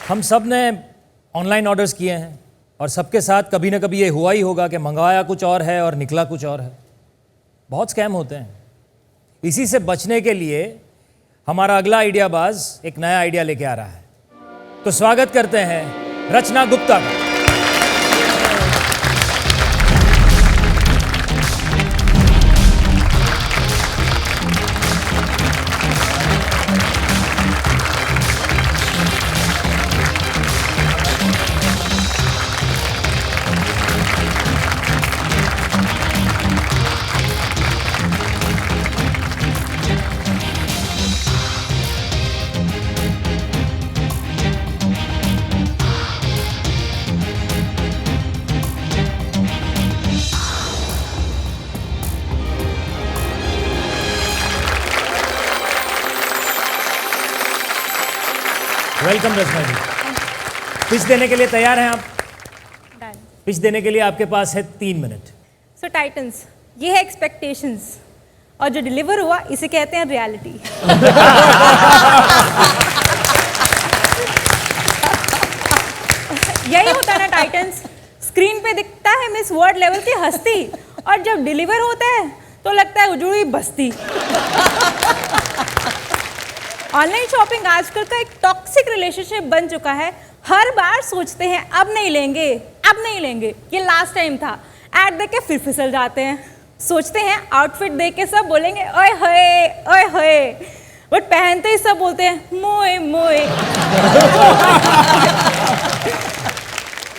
हम सब ने ऑनलाइन ऑर्डर्स किए हैं और सबके साथ कभी ना कभी ये हुआ ही होगा कि मंगवाया कुछ और है और निकला कुछ और है। बहुत स्कैम होते हैं। इसी से बचने के लिए हमारा अगला आइडियाबाज एक नया आइडिया लेके आ रहा है। तो स्वागत करते हैं रचना गुप्ता का। वेलकम रचना जी। पिच देने के लिए तैयार हैं आप? पिच देने के लिए आपके पास है 3 मिनट। सो टाइटन्स, ये है एक्सपेक्टेशंस और जो डिलीवर हुआ इसे कहते हैं रियलिटी। यही होता है ना टाइटन्स, स्क्रीन पे दिखता है मिस वर्ल्ड लेवल की हस्ती और जब डिलीवर होता है तो लगता है उजड़ी बस्ती। ऑनलाइन शॉपिंग आजकल का एक टॉक्सिक रिलेशनशिप बन चुका है। हर बार सोचते हैं अब नहीं लेंगे, अब नहीं लेंगे, ये लास्ट टाइम था। ऐड देख के फिर फिसल जाते हैं। सोचते हैं आउटफिट देख के सब बोलेंगे ओए होए, बट पहनते ही सब बोलते हैं मोए मोए।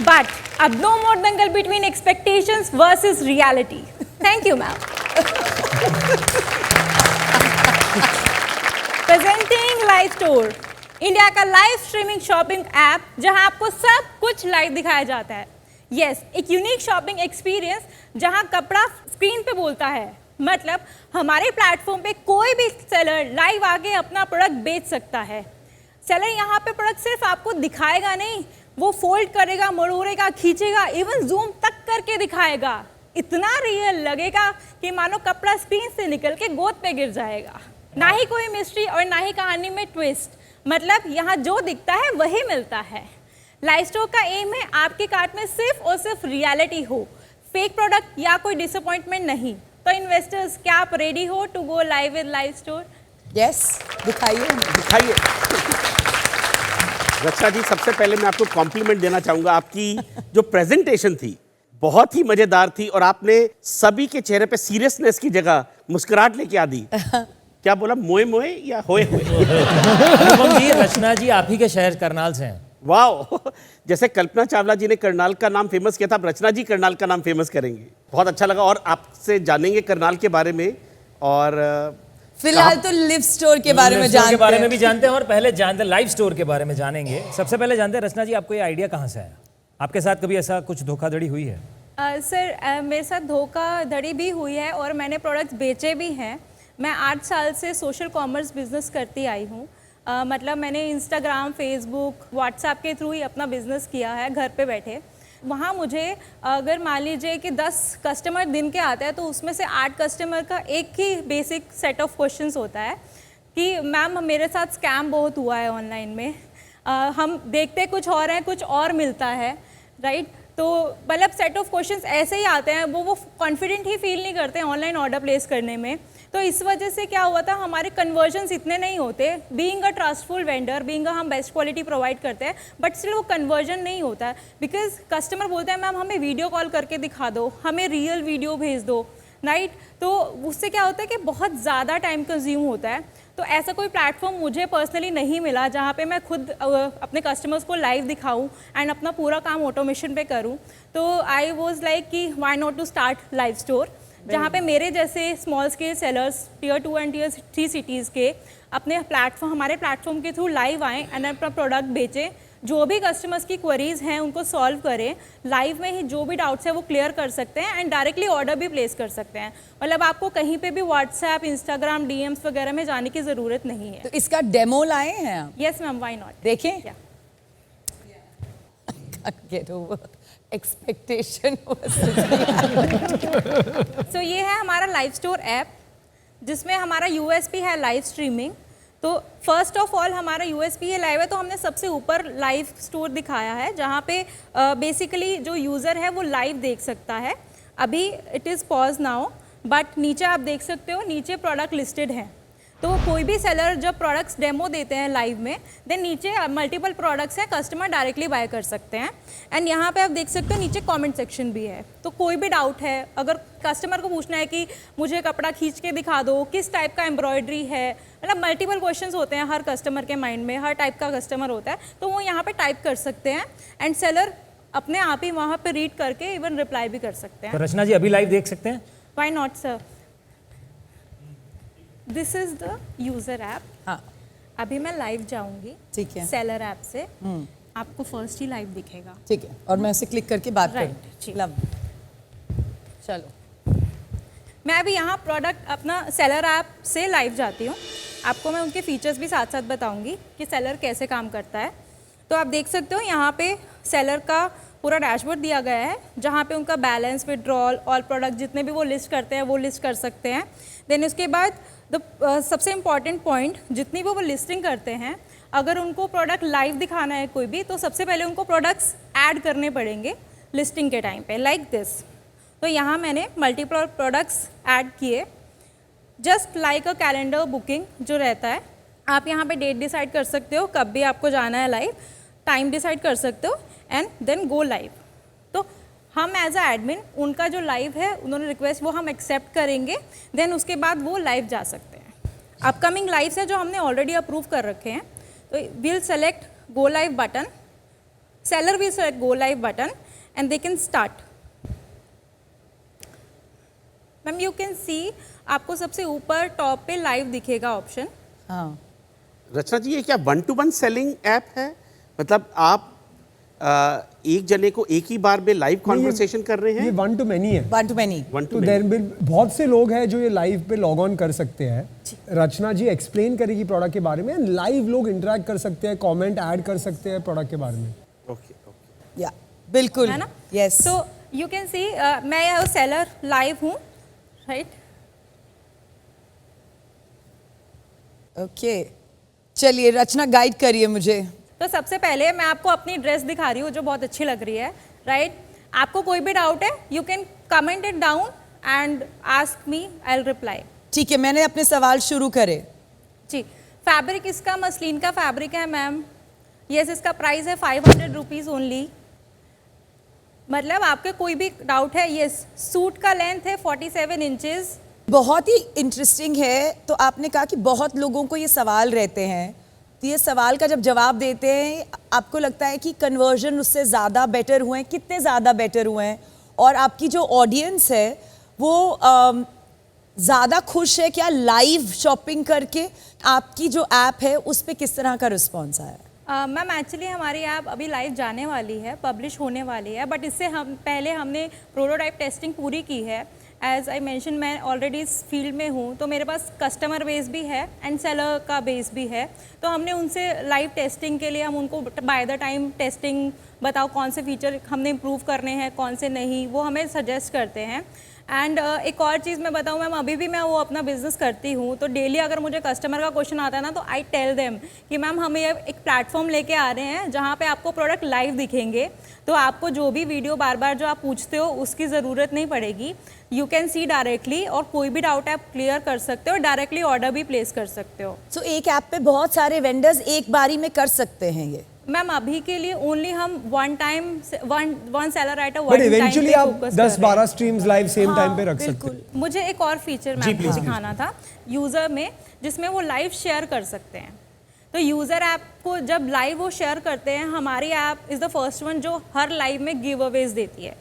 बट अब no more dangal between expectations versus reality. Thank you ma'am. Presenting live store, India का लाइव स्ट्रीमिंग शॉपिंग ऐप जहां आपको सब कुछ लाइव दिखाया जाता है। यस, एक यूनिक शॉपिंग एक्सपीरियंस जहां कपड़ा स्क्रीन पे बोलता है। मतलब हमारे प्लेटफॉर्म पे कोई भी सेलर लाइव आके अपना प्रोडक्ट बेच सकता है। सेलर यहाँ पे प्रोडक्ट सिर्फ आपको दिखाएगा नहीं, वो फोल्ड करेगा, मरोड़ेगा, खींचेगा, इवन जूम तक करके दिखाएगा। इतना रियल लगेगा कि मानो कपड़ा स्क्रीन से निकल के गोद पे गिर जाएगा। ना ही कोई मिस्ट्री और ना ही कहानी में ट्विस्ट, मतलब यहाँ जो दिखता है वही मिलता है। लाइव स्टोर का एम है आपके कार्ट में सिर्फ और सिर्फ रियलिटी हो, फेक प्रोडक्ट या कोई डिसअपॉइंटमेंट नहीं। तो इन्वेस्टर्स, क्या आप रेडी हो to go live with live store? Yes, दिखाइए। रचना जी, सबसे पहले मैं आपको कॉम्प्लीमेंट देना चाहूंगा। आपकी जो प्रेजेंटेशन थी बहुत ही मजेदार थी और आपने सभी के चेहरे पे सीरियसनेस की जगह मुस्कुराहट लेके आ दी। क्या बोला, मोए मोए या होए होए? जी, रचना जी आप ही के शहर करनाल से हैं। वाह, जैसे कल्पना चावला जी ने करनाल का नाम फेमस किया था, अब रचना जी करनाल का नाम फेमस करेंगे। बहुत अच्छा लगा और आपसे जानेंगे करनाल के बारे में। और फिलहाल तो लिव स्टोर के बारे में जानते हैं। के बारे में भी जानते हैं और पहले जानते हैं लाइव स्टोर के बारे में जानेंगे। सबसे पहले जानते हैं रचना जी, आपको ये आइडिया कहाँ से आया? आपके साथ कभी ऐसा कुछ धोखाधड़ी हुई है? सर, मेरे साथ धोखाधड़ी भी हुई है और मैंने प्रोडक्ट्स बेचे भी हैं। मैं 8 साल से सोशल कॉमर्स बिजनेस करती आई हूँ। मतलब मैंने इंस्टाग्राम, फेसबुक, व्हाट्सएप के थ्रू ही अपना बिजनेस किया है घर पे बैठे। वहाँ मुझे अगर मान लीजिए कि 10 कस्टमर दिन के आते हैं तो उसमें से 8 कस्टमर का एक ही बेसिक सेट ऑफ क्वेश्चंस होता है कि मैम मेरे साथ स्कैम बहुत हुआ है ऑनलाइन में। हम देखते कुछ और हैं, कुछ और मिलता है, राइट? तो मतलब सेट ऑफ क्वेश्चंस ऐसे ही आते हैं, वो कॉन्फिडेंट ही फील नहीं करते हैं ऑनलाइन ऑर्डर प्लेस करने में। तो इस वजह से क्या हुआ था, हमारे कन्वर्जन्स इतने नहीं होते। Being a trustful vendor, being हम बेस्ट क्वालिटी प्रोवाइड करते हैं, बट स्टिल वो कन्वर्जन नहीं होता है। बिकॉज कस्टमर बोलते हैं मैम हमें वीडियो कॉल करके दिखा दो, हमें रियल वीडियो भेज दो, राइट? तो उससे क्या होता है कि बहुत ज़्यादा टाइम कंज्यूम होता है। तो ऐसा कोई प्लेटफॉर्म मुझे पर्सनली नहीं मिला जहाँ पे मैं खुद अपने कस्टमर्स को लाइव दिखाऊं एंड अपना पूरा काम ऑटोमेशन पे करूं। तो आई वाज लाइक कि why not to start live store, जहाँ पे मेरे जैसे small scale sellers tier 2 and tier 3 cities के अपने प्लेटफॉर्म, हमारे प्लेटफॉर्म के थ्रू लाइव आएँ एंड अपना प्रोडक्ट बेचें। जो भी कस्टमर्स की क्वेरीज हैं उनको सॉल्व करें, लाइव में ही जो भी डाउट्स है वो क्लियर कर सकते हैं एंड डायरेक्टली ऑर्डर भी प्लेस कर सकते हैं। मतलब आपको कहीं पे भी व्हाट्सएप, इंस्टाग्राम, डीएम्स वगैरह में जाने की ज़रूरत नहीं है। तो इसका डेमो लाए हैं आप? Yes ma'am, why not? देखें। Get over expectation. So ये है हमारा लाइव स्टोर ऐप जिसमें हमारा यूएसपी है लाइव स्ट्रीमिंग। तो फर्स्ट ऑफ ऑल हमारा यूएसपी लाइव है, तो हमने सबसे ऊपर लाइव स्टोर दिखाया है जहाँ पे बेसिकली जो यूज़र है वो लाइव देख सकता है। अभी it is pause now, but नीचे आप देख सकते हो नीचे प्रोडक्ट लिस्टेड है। तो कोई भी सेलर जब प्रोडक्ट्स डेमो देते हैं लाइव में, देन नीचे मल्टीपल प्रोडक्ट्स हैं, कस्टमर डायरेक्टली बाय कर सकते हैं। एंड यहाँ पे आप देख सकते हो नीचे कमेंट सेक्शन भी है, तो कोई भी डाउट है, अगर कस्टमर को पूछना है कि मुझे कपड़ा खींच के दिखा दो, किस टाइप का एम्ब्रॉयडरी है, मतलब मल्टीपल क्वेश्चंस होते हैं हर कस्टमर के माइंड में, हर टाइप का कस्टमर होता है, तो वो यहाँ पे टाइप कर सकते हैं एंड सेलर अपने आप ही वहाँ पे रीड करके इवन रिप्लाई भी कर सकते हैं। तो रचना जी अभी लाइव देख सकते हैं? Why not sir, this is the user app. हाँ अभी मैं लाइव जाऊंगी, ठीक है। सेलर ऐप से आपको फर्स्ट ही लाइव दिखेगा। ठीक है, और मैं उसे क्लिक करके बात Right, करूँ। ठीक। लव, चलो मैं अभी यहाँ प्रोडक्ट अपना सेलर ऐप से लाइव जाती हूँ, आपको मैं उनके फीचर्स भी साथ साथ बताऊंगी कि सेलर कैसे काम करता है। तो आप देख सकते हो यहाँ पे सेलर का पूरा डैशबोर्ड दिया गया है, जहाँ पे उनका बैलेंस, विड्रॉल, ऑल प्रोडक्ट जितने भी वो लिस्ट करते हैं वो लिस्ट कर सकते हैं। देन उसके बाद सबसे इम्पॉर्टेंट पॉइंट, जितनी भी वो लिस्टिंग करते हैं, अगर उनको प्रोडक्ट लाइव दिखाना है कोई भी, तो सबसे पहले उनको प्रोडक्ट्स ऐड करने पड़ेंगे लिस्टिंग के टाइम पे, लाइक दिस। तो यहाँ मैंने मल्टीपल प्रोडक्ट्स ऐड किए, just like a calendar booking जो रहता है। आप यहाँ पे डेट डिसाइड कर सकते हो कब भी आपको जाना है लाइव, टाइम डिसाइड कर सकते हो एंड देन गो लाइव। तो हम एज अ एडमिन उनका जो लाइव है, उन्होंने रिक्वेस्ट, वो हम एक्सेप्ट करेंगे, देन उसके बाद वो लाइव जा सकते हैं। अपकमिंग लाइव्स है जो हमने ऑलरेडी अप्रूव कर रखे हैं, तो will select go live button, seller will select go live button and they can start. Ma'am you can see, आपको सबसे ऊपर टॉप पे लाइव दिखेगा ऑप्शन। हाँ रचना जी, ये क्या 1-to-1 सेलिंग ऐप है? मतलब आप एक जने को एक ही बार में लाइव कॉन्वर्सेशन कर रहे ये हैं? 1 to many है। 1 to many। तो देर बहुत से लोग हैं जो ये लाइव पे लॉग ऑन कर सकते हैं। रचना जी एक्सप्लेन करेगी प्रोडक्ट के बारे में, लाइव लोग इंटरेक्ट कर सकते हैं, कमेंट ऐड कर सकते हैं प्रोडक्ट के बारे में। Okay okay. या बिल्कुल है ना? यस। तो यू कैन सी मैं यह सेलर लाइव हूँ, राइट? ओके, चलिए रचना गाइड करिए मुझे। तो सबसे पहले मैं आपको अपनी ड्रेस दिखा रही हूँ जो बहुत अच्छी लग रही है, राइट? आपको कोई भी डाउट है, you can comment it down and ask me, I will reply. ठीक है, मैंने अपने सवाल शुरू करे। जी, फैब्रिक इसका मसलिन का फैब्रिक है मैम। यस, इसका प्राइस है 500 रुपीज़ ओनली। मतलब आपके कोई भी डाउट है, यस, सूट का लेंथ है 47 इंचेस। बहुत ही इंटरेस्टिंग है। तो आपने कहा कि बहुत लोगों को ये सवाल रहते हैं, तो ये सवाल का जब जवाब देते हैं, आपको लगता है कि कन्वर्जन उससे ज़्यादा बेटर हुए हैं? कितने ज़्यादा बेटर हुए हैं? और आपकी जो ऑडियंस है वो ज़्यादा खुश है क्या लाइव शॉपिंग करके? आपकी जो ऐप है उस पर किस तरह का रिस्पॉन्स आया? मैम एक्चुअली हमारी ऐप अभी लाइव जाने वाली है, पब्लिश होने वाली है, बट इससे हम पहले हमने प्रोटोटाइप टेस्टिंग पूरी की है। एज आई मेंशन, मैं ऑलरेडी इस फील्ड में हूँ, तो मेरे पास कस्टमर बेस भी है एंड सेलर का बेस भी है। तो हमने उनसे लाइव टेस्टिंग के लिए हम उनको बाय द टाइम टेस्टिंग, बताओ कौन से फीचर हमने इम्प्रूव करने हैं, कौन से नहीं, वो हमें सजेस्ट करते हैं। एंड एक और चीज़ मैं बताऊँ मैम, अभी भी मैं वो अपना बिजनेस करती हूँ, तो डेली अगर मुझे कस्टमर का क्वेश्चन आता है ना, तो आई टेल देम कि मैम हम ये एक प्लेटफॉर्म लेके आ रहे हैं जहाँ पे आपको प्रोडक्ट लाइव दिखेंगे, तो आपको जो भी वीडियो बार बार जो आप पूछते हो उसकी ज़रूरत नहीं पड़ेगी। यू कैन सी डायरेक्टली, और कोई भी डाउट आप क्लियर कर सकते हो, डायरेक्टली ऑर्डर भी प्लेस कर सकते हो। सो एक ऐप पे बहुत सारे वेंडर्स एक बारी में कर सकते हैं ये? मैम अभी के लिए ओनली हम one seller at a but eventually आप 10-12 स्ट्रीम्स लाइव सेम टाइम पे रख सकते हैं। बिल्कुल। मुझे एक और फीचर मैम को दिखाना था यूज़र में, जिसमें वो लाइव शेयर कर सकते हैं। तो यूज़र ऐप को जब लाइव वो शेयर करते हैं, हमारी app is the first one जो हर लाइव में गिव अवेज देती है।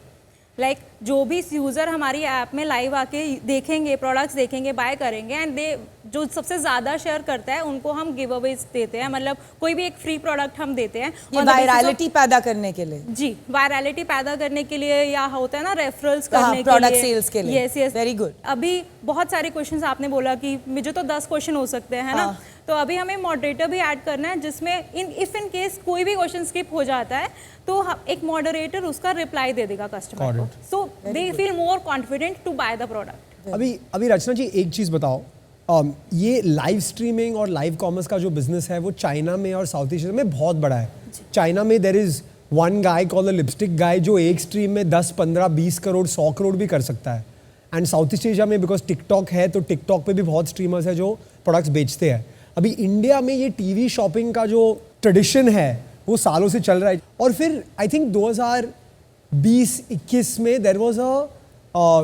लाइक जो भी यूज़र हमारी ऐप में लाइव आके देखेंगे, प्रोडक्ट्स देखेंगे, बाय करेंगे, एंड दे जो सबसे ज़्यादा शेयर करता है उनको हम गिव अवेज देते हैं। मतलब कोई भी एक फ्री प्रोडक्ट हम देते हैं ये वायरलिटी पैदा करने के लिए? जी, वायरलिटी पैदा करने के लिए, या होता है ना रेफरल्स करने के प्रोडक्ट लिए, सेल्स के लिए। Yes yes, very good. अभी बहुत सारे क्वेश्चंस आपने बोला कि मुझे तो 10 क्वेश्चन हो सकते हैं, है ना? तो अभी हमें मॉडरेटर भी ऐड करना है, जिसमें इफ इन केस कोई भी क्वेश्चन स्किप हो जाता है तो एक मॉडरेटर उसका रिप्लाई दे देगा कस्टमर को, so they feel more confident to buy the product. अभी रचना जी एक चीज़ बताओ, ये लाइव स्ट्रीमिंग और लाइव कॉमर्स का जो बिजनेस है वो चाइना में और साउथ एशिया में बहुत बड़ा है। चाइना में there is one guy called the lipstick guy जो एक स्ट्रीम में 10, 15, 20 करोड़ 100 करोड़ भी कर सकता है। एंड साउथ ईस्ट एशिया में बिकॉज टिकटॉक है तो टिकटॉक पे भी बहुत स्ट्रीमर्स है जो प्रोडक्ट्स बेचते हैं। अभी इंडिया में ये टीवी शॉपिंग का जो ट्रेडिशन है वो सालों से चल रहा है। और फिर आई थिंक 2020-21 में there was a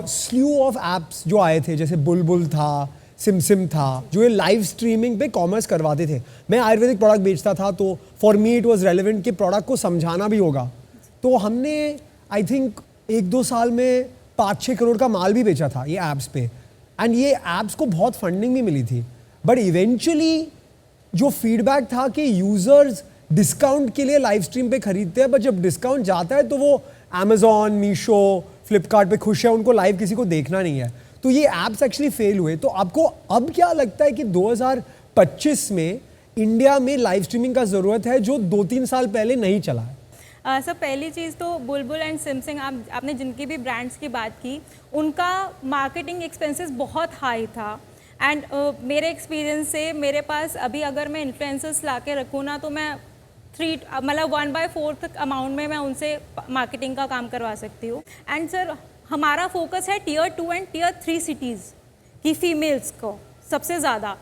slew of apps जो आए थे, जैसे बुलबुल था, सिमसिम था, जो ये लाइव स्ट्रीमिंग पे कॉमर्स करवाते थे। मैं आयुर्वेदिक प्रोडक्ट बेचता था तो for me it was relevant कि प्रोडक्ट को समझाना भी होगा। तो हमने आई थिंक 1-2 साल में 5-6 करोड़ का माल भी बेचा था ये ऐप्स पे। एंड ये ऐप्स को बहुत फंडिंग भी मिली थी। बट इवेंचुअली जो फीडबैक था कि यूजर्स डिस्काउंट के लिए लाइव स्ट्रीम पे खरीदते हैं, बट जब डिस्काउंट जाता है तो वो अमेजॉन, मीशो, फ्लिपकार्ट पे खुश है, उनको लाइव किसी को देखना नहीं है। तो ये ऐप्स एक्चुअली फेल हुए। तो आपको अब क्या लगता है कि 2025 में इंडिया में लाइव स्ट्रीमिंग का ज़रूरत है जो 2-3 साल पहले नहीं चला है? सर पहली चीज़ तो बुलबुल एंड सिमसिंग आपने जिनकी भी ब्रांड्स की बात की, उनका मार्केटिंग एक्सपेंसेस बहुत हाई था। एंड मेरे एक्सपीरियंस से मेरे पास अभी अगर मैं इन्फ्लुएंसर्स ला के रखूँ ना तो मैं 1/4 अमाउंट में मैं उनसे मार्केटिंग का काम करवा सकती हूँ। एंड सर हमारा फोकस है Tier 2 एंड Tier 3 सिटीज़ की फीमेल्स को सबसे ज़्यादा,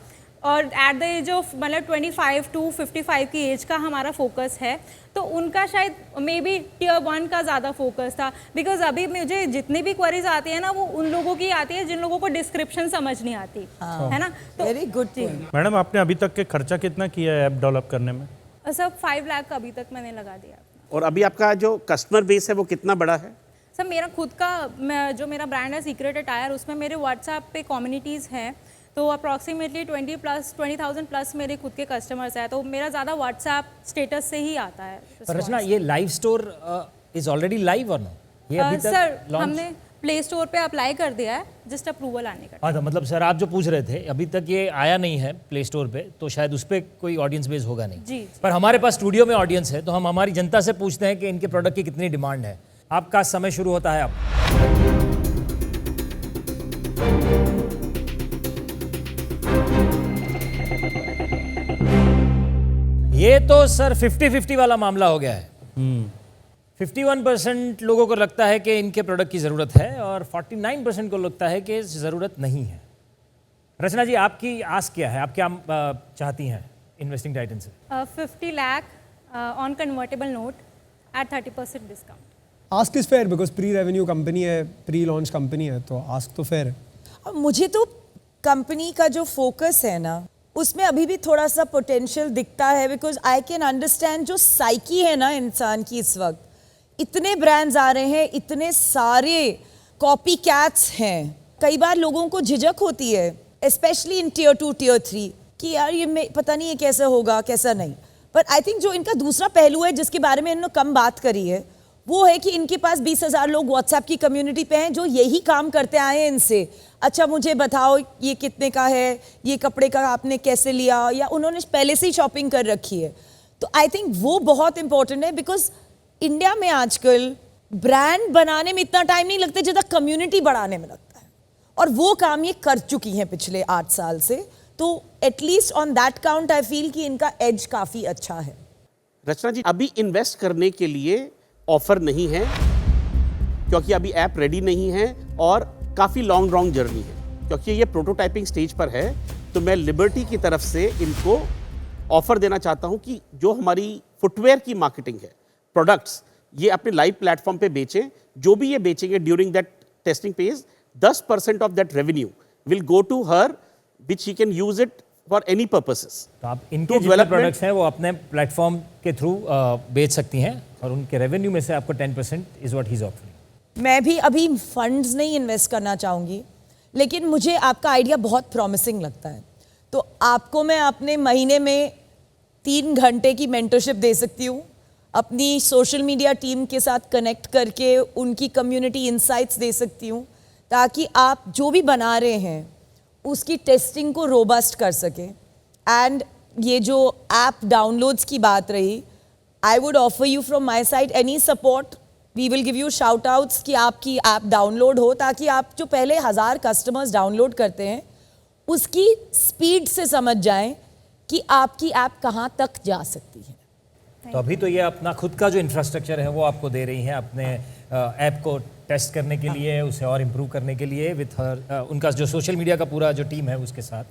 और at the age of 25 to 55 की एज का हमारा फोकस है। तो उनका शायद मे बी Tier 1 का ज़्यादा फोकस था। बिकॉज अभी मुझे जितनी भी क्वेरीज आती है ना वो उन लोगों की आती है जिन लोगों को डिस्क्रिप्शन समझ नहीं आती है ना। तो वेरी गुड। मैडम आपने अभी तक के खर्चा कितना किया है ऐप डेवलप करने में? सर 5 लाख अभी तक मैंने लगा दिया। और अभी आपका जो कस्टमर बेस है वो कितना बड़ा है? सर मेरा खुद का जो मेरा ब्रांड है सीक्रेट अटायर, उसमें मेरे व्हाट्सएप पे कम्युनिटीज़ हैं, तो अप्रॉक्सीमेटली 20,000 प्लस मेरे खुद के कस्टमर्स हैं। तो मेरा ज़्यादा व्हाट्सएप स्टेटस से ही आता है। पर रचना, ये live store is already live और नो? ये अभी तक सर launch- हमने प्ले स्टोर पे अप्लाई कर दिया है, जस्ट अप्रूवल आने का। हाँ, तो मतलब सर आप जो पूछ रहे थे अभी तक ये आया नहीं है प्ले स्टोर पे, तो शायद उस पर कोई ऑडियंस बेस होगा नहीं। जी। पर हमारे पास स्टूडियो में ऑडियंस है तो हम हमारी जनता से पूछते हैं कि इनके प्रोडक्ट की कितनी डिमांड है। आपका समय शुरू होता है अब। ये तो सर 50-50 वाला मामला हो गया है। 51% लोगों को लगता है कि इनके प्रोडक्ट की ज़रूरत है और 49% को लगता है कि ज़रूरत नहीं है। रचना जी, आपकी आस क्या है? आप क्या चाहती हैं इन्वेस्टिंग टाइटन से? 50 lakh on convertible note at 30% discount. Ask is fair because pre revenue company है, प्री लॉन्च कंपनी है, तो आस्क तो फेयर है। मुझे तो कंपनी का जो फोकस है ना उसमें अभी भी थोड़ा सा पोटेंशियल दिखता है। बिकॉज आई कैन अंडरस्टैंड जो साइकी है ना इंसान की इस वक्त, इतने ब्रांड्स आ रहे हैं, इतने सारे कॉपी कैट्स हैं, कई बार लोगों को झिझक होती है स्पेशली इन Tier 2 Tier 3 कि यार ये पता नहीं ये कैसा होगा कैसा नहीं। पर आई थिंक जो इनका दूसरा पहलू है जिसके बारे में इन्होंने कम बात करी है वो है कि इनके पास 20,000 लोग व्हाट्सएप की कम्युनिटी पे हैं जो यही काम करते आए हैं इनसे। अच्छा मुझे बताओ ये कितने का है, ये कपड़े का आपने कैसे लिया, या उन्होंने पहले से ही शॉपिंग कर रखी है। तो आई थिंक वो बहुत इंपॉर्टेंट है बिकॉज इंडिया में आजकल ब्रांड बनाने में इतना टाइम नहीं लगता जितना कम्युनिटी बढ़ाने में लगता है, और वो काम ये कर चुकी हैं पिछले 8 साल से। तो at least on that count I feel कि इनका एज काफ़ी अच्छा है। रचना जी, अभी इन्वेस्ट करने के लिए ऑफर नहीं है क्योंकि अभी ऐप रेडी नहीं है और काफ़ी लॉन्ग जर्नी है। क्योंकि ये प्रोटोटाइपिंग स्टेज पर है तो मैं लिबर्टी की तरफ से इनको ऑफर देना चाहता हूं कि जो हमारी फुटवेयर की मार्केटिंग है, प्रोडक्ट्स, ये अपने लाइव प्लेटफॉर्म पे बेचें। जो भी ये बेचेंगे during that testing phase, 10% of that revenue will go to her which he can use it for any purposes. तो आप इनके जितने प्रोडक्ट्स हैं वो अपने प्लेटफॉर्म के थ्रू बेच सकती हैं और उनके रेवेन्यू में से आपको 10% is what he is offering. मैं भी अभी फंड्स नहीं इन्वेस्ट करना चाहूँगी, लेकिन मुझे आपका आइडिया बहुत प्रॉमिसिंग लगता है। तो आपको मैं अपने महीने में 3 घंटे की मेंटरशिप दे सकती हूँ, अपनी सोशल मीडिया टीम के साथ कनेक्ट करके उनकी कम्युनिटी इंसाइट्स दे सकती हूँ, ताकि आप जो भी बना रहे हैं उसकी टेस्टिंग को रोबस्ट कर सकें। एंड ये जो ऐप डाउनलोड्स की बात रही, I would offer you from my side any support. We will give you shout outs कि आपकी ऐप डाउनलोड हो, ताकि आप जो पहले 1000 कस्टमर्स डाउनलोड करते हैं उसकी स्पीड से समझ जाएं कि आपकी ऐप कहाँ तक जा सकती है। तो अभी तो ये अपना खुद का जो इंफ्रास्ट्रक्चर है वो आपको दे रही हैं अपने ऐप को टेस्ट करने के लिए, उसे और इम्प्रूव करने के लिए विथ हर उनका जो सोशल मीडिया का पूरा जो टीम है उसके साथ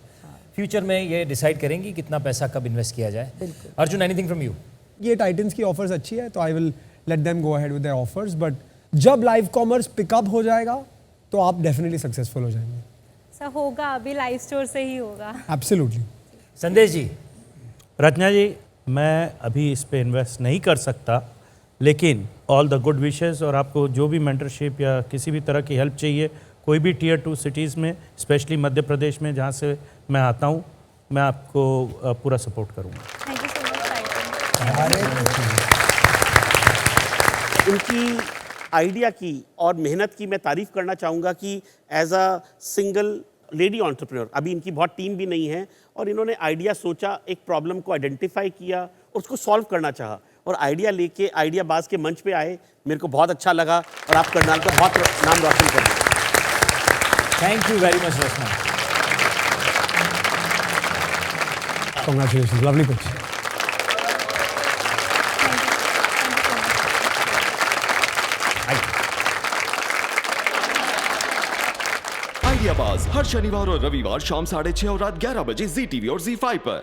फ्यूचर में ये डिसाइड करेंगी कितना पैसा कब इन्वेस्ट किया जाए। Arjun, anything from you? ये टाइटन्स की ऑफर्स अच्छी है तो I will let them go ahead with their offers, but जब लाइव कॉमर्स पिकअप हो जाएगा तो आप डेफिनेटली सक्सेसफुल हो जाएंगे। सर होगा, अभी लाइव स्टोर से ही होगा। एब्सोल्युटली। संदेश जी? रचना जी, मैं अभी इस पे इन्वेस्ट नहीं कर सकता, लेकिन ऑल द गुड विशेस, और आपको जो भी मेंटरशिप या किसी भी तरह की हेल्प चाहिए, कोई भी टियर 2 सिटीज़ में, स्पेशली मध्य प्रदेश में जहाँ से मैं आता हूँ, मैं आपको पूरा सपोर्ट करूँगा। Thank you so much. उनकी आइडिया की और मेहनत की मैं तारीफ करना चाहूँगा कि as a single lady entrepreneur, अभी इनकी बहुत टीम भी नहीं है, और इन्होंने आइडिया सोचा, एक प्रॉब्लम को आइडेंटिफाई किया और उसको सॉल्व करना चाहा, और आइडिया लेके आइडिया बाज के मंच पे आए। मेरे को बहुत अच्छा लगा और आप करनाल का बहुत नाम रोशन कर दिया। Thank you very much Rachna. Congratulations, lovely pitch. Ideabaaz हर शनिवार और रविवार शाम 6:30 और रात 11 बजे ZTV और ZEE5 पर।